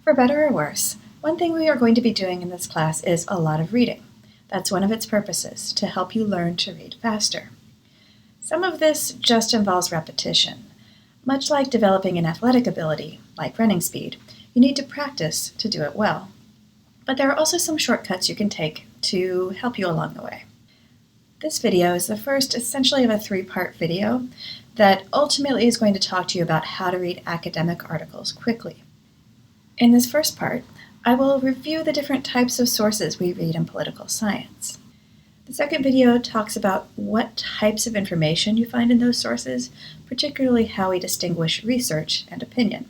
For better or worse, one thing we are going to be doing in this class is a lot of reading. That's one of its purposes, to help you learn to read faster. Some of this just involves repetition. Much like developing an athletic ability, like running speed, you need to practice to do it well. But there are also some shortcuts you can take to help you along the way. This video is the first essentially of a three-part video that ultimately is going to talk to you about how to read academic articles quickly. In this first part, I will review the different types of sources we read in political science. The second video talks about what types of information you find in those sources, particularly how we distinguish research and opinion.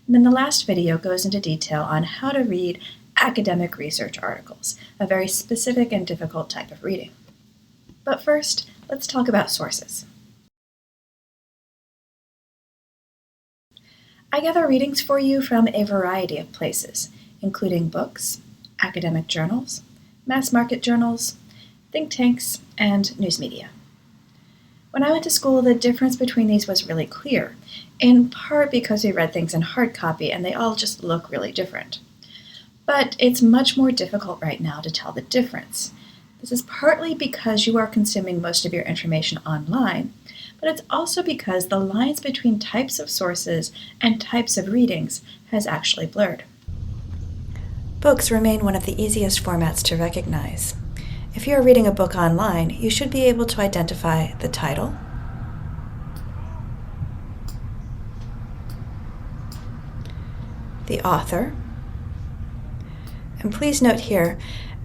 And then the last video goes into detail on how to read academic research articles, a very specific and difficult type of reading. But first, let's talk about sources. I gather readings for you from a variety of places, including books, academic journals, mass market journals, think tanks, and news media. When I went to school, the difference between these was really clear, in part because we read things in hard copy and they all just look really different. But it's much more difficult right now to tell the difference. This is partly because you are consuming most of your information online, but it's also because the lines between types of sources and types of readings has actually blurred. Books remain one of the easiest formats to recognize. If you are reading a book online, you should be able to identify the title, the author, and please note here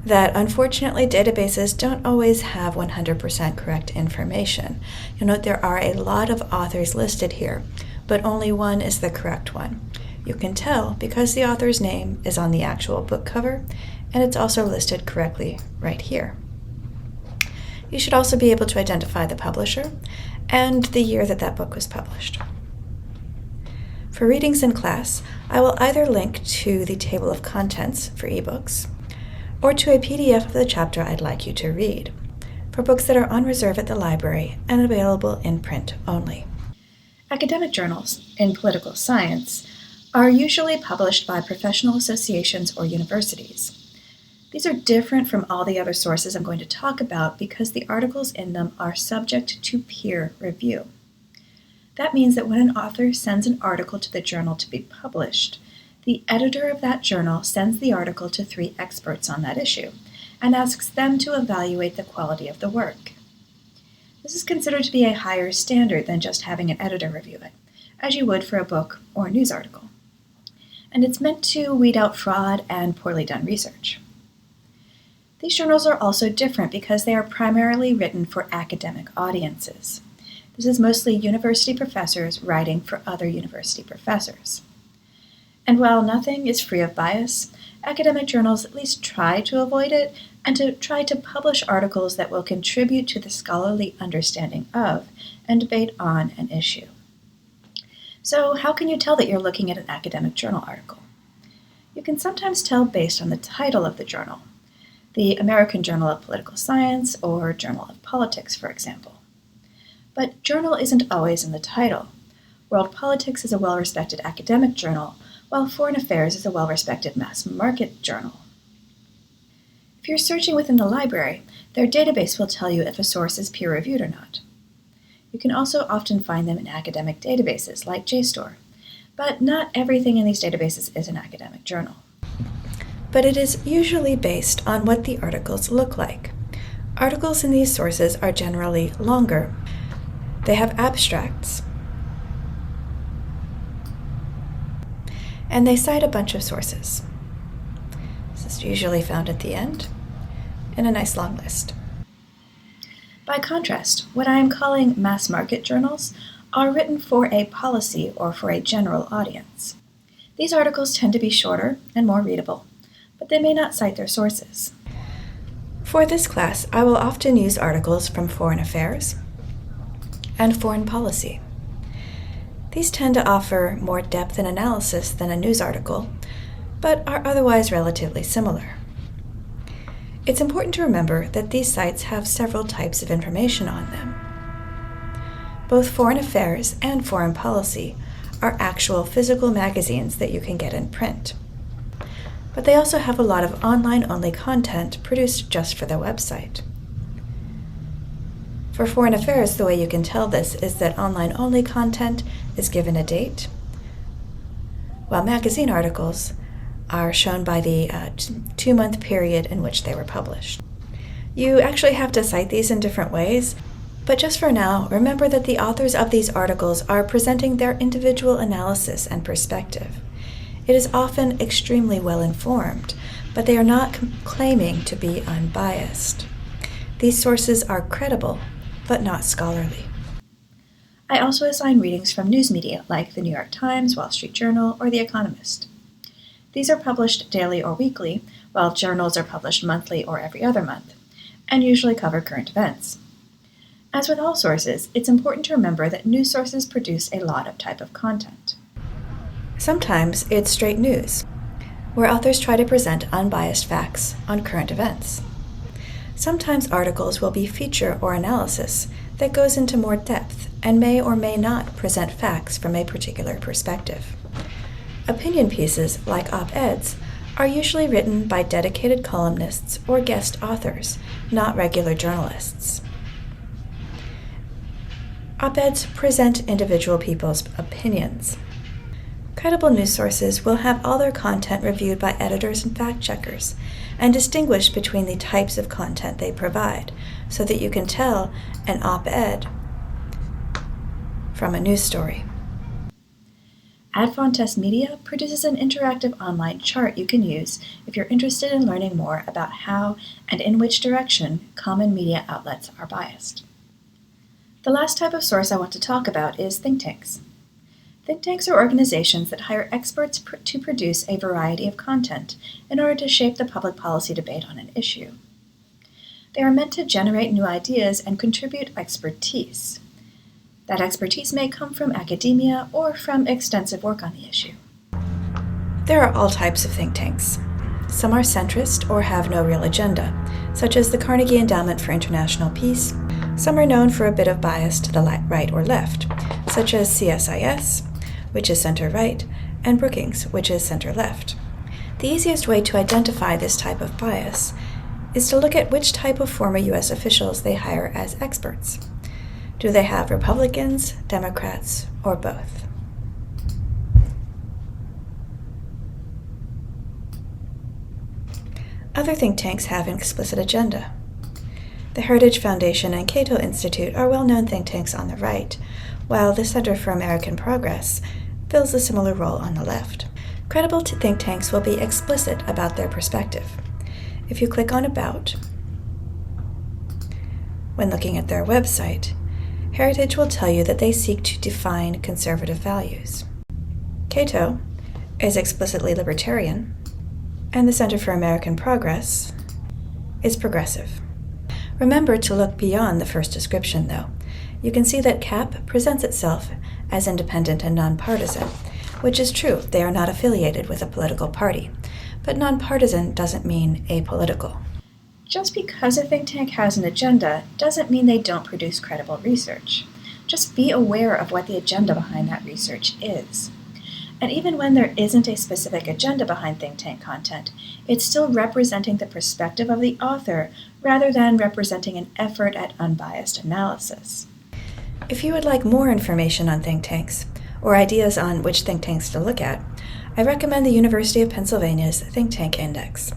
that unfortunately databases don't always have 100% correct information. You'll note there are a lot of authors listed here, but only one is the correct one. You can tell because the author's name is on the actual book cover, and it's also listed correctly right here. You should also be able to identify the publisher and the year that that book was published. For readings in class, I will either link to the table of contents for ebooks, or to a PDF of the chapter I'd like you to read, for books that are on reserve at the library and available in print only. Academic journals in political science are usually published by professional associations or universities. These are different from all the other sources I'm going to talk about because the articles in them are subject to peer review. That means that when an author sends an article to the journal to be published, the editor of that journal sends the article to 3 experts on that issue and asks them to evaluate the quality of the work. This is considered to be a higher standard than just having an editor review it, as you would for a book or a news article. And it's meant to weed out fraud and poorly done research. These journals are also different because they are primarily written for academic audiences. This is mostly university professors writing for other university professors. And while nothing is free of bias, academic journals at least try to avoid it and to try to publish articles that will contribute to the scholarly understanding of and debate on an issue. So how can you tell that you're looking at an academic journal article? You can sometimes tell based on the title of the journal, the American Journal of Political Science or Journal of Politics, for example. But journal isn't always in the title. World Politics is a well-respected academic journal, while Foreign Affairs is a well-respected mass market journal. If you're searching within the library, their database will tell you if a source is peer-reviewed or not. You can also often find them in academic databases like JSTOR, but not everything in these databases is an academic journal. But it is usually based on what the articles look like. Articles in these sources are generally longer. They have abstracts, and they cite a bunch of sources. This is usually found at the end in a nice long list. By contrast, what I am calling mass market journals are written for a policy or for a general audience. These articles tend to be shorter and more readable, but they may not cite their sources. For this class, I will often use articles from Foreign Affairs and Foreign Policy. These tend to offer more depth and analysis than a news article, but are otherwise relatively similar. It's important to remember that these sites have several types of information on them. Both Foreign Affairs and Foreign Policy are actual physical magazines that you can get in print. but they also have a lot of online-only content produced just for their website. For foreign affairs, the way you can tell this is that online-only content is given a date, while magazine articles are shown by the 2-month period in which they were published. You actually have to cite these in different ways, but just for now, remember that the authors of these articles are presenting their individual analysis and perspective. It is often extremely well informed, but they are not claiming to be unbiased. These sources are credible, but not scholarly. I also assign readings from news media like the New York Times, Wall Street Journal, or The Economist. These are published daily or weekly, while journals are published monthly or every other month, and usually cover current events. As with all sources, it's important to remember that news sources produce a lot of type of content. Sometimes it's straight news, where authors try to present unbiased facts on current events. Sometimes articles will be feature or analysis that goes into more depth and may or may not present facts from a particular perspective. Opinion pieces, like op-eds, are usually written by dedicated columnists or guest authors, not regular journalists. Op-eds present individual people's opinions. Credible news sources will have all their content reviewed by editors and fact-checkers, and distinguish between the types of content they provide, so that you can tell an op-ed from a news story. Adfontes Media produces an interactive online chart you can use if you're interested in learning more about how and in which direction common media outlets are biased. The last type of source I want to talk about is think tanks. Think tanks are organizations that hire experts to produce a variety of content in order to shape the public policy debate on an issue. They are meant to generate new ideas and contribute expertise. That expertise may come from academia or from extensive work on the issue. There are all types of think tanks. Some are centrist or have no real agenda, such as the Carnegie Endowment for International Peace. Some are known for a bit of bias to the right or left, such as CSIS, which is center-right, and Brookings, which is center-left. The easiest way to identify this type of bias is to look at which type of former U.S. officials they hire as experts. Do they have Republicans, Democrats, or both? Other think tanks have an explicit agenda. The Heritage Foundation and Cato Institute are well-known think tanks on the right, while the Center for American Progress fills a similar role on the left. Credible think tanks will be explicit about their perspective. If you click on About, when looking at their website, Heritage will tell you that they seek to define conservative values. Cato is explicitly libertarian, and the Center for American Progress is progressive. Remember to look beyond the first description, though. You can see that CAP presents itself as independent and nonpartisan, which is true. They are not affiliated with a political party, but nonpartisan doesn't mean apolitical. Just because a think tank has an agenda doesn't mean they don't produce credible research. Just be aware of what the agenda behind that research is. And even when there isn't a specific agenda behind think tank content, it's still representing the perspective of the author rather than representing an effort at unbiased analysis. If you would like more information on think tanks, or ideas on which think tanks to look at, I recommend the University of Pennsylvania's Think Tank Index.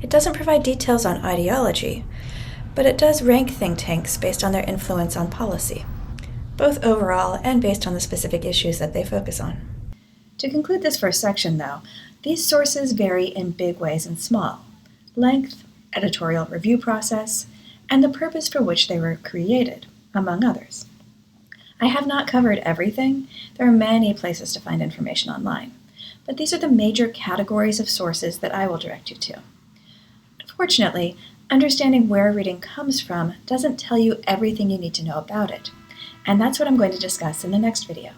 It doesn't provide details on ideology, but it does rank think tanks based on their influence on policy, both overall and based on the specific issues that they focus on. To conclude this first section, though, these sources vary in big ways and small: length, editorial review process, and the purpose for which they were created, among others. I have not covered everything. There are many places to find information online, but these are the major categories of sources that I will direct you to. Unfortunately, understanding where a reading comes from doesn't tell you everything you need to know about it, and that's what I'm going to discuss in the next video.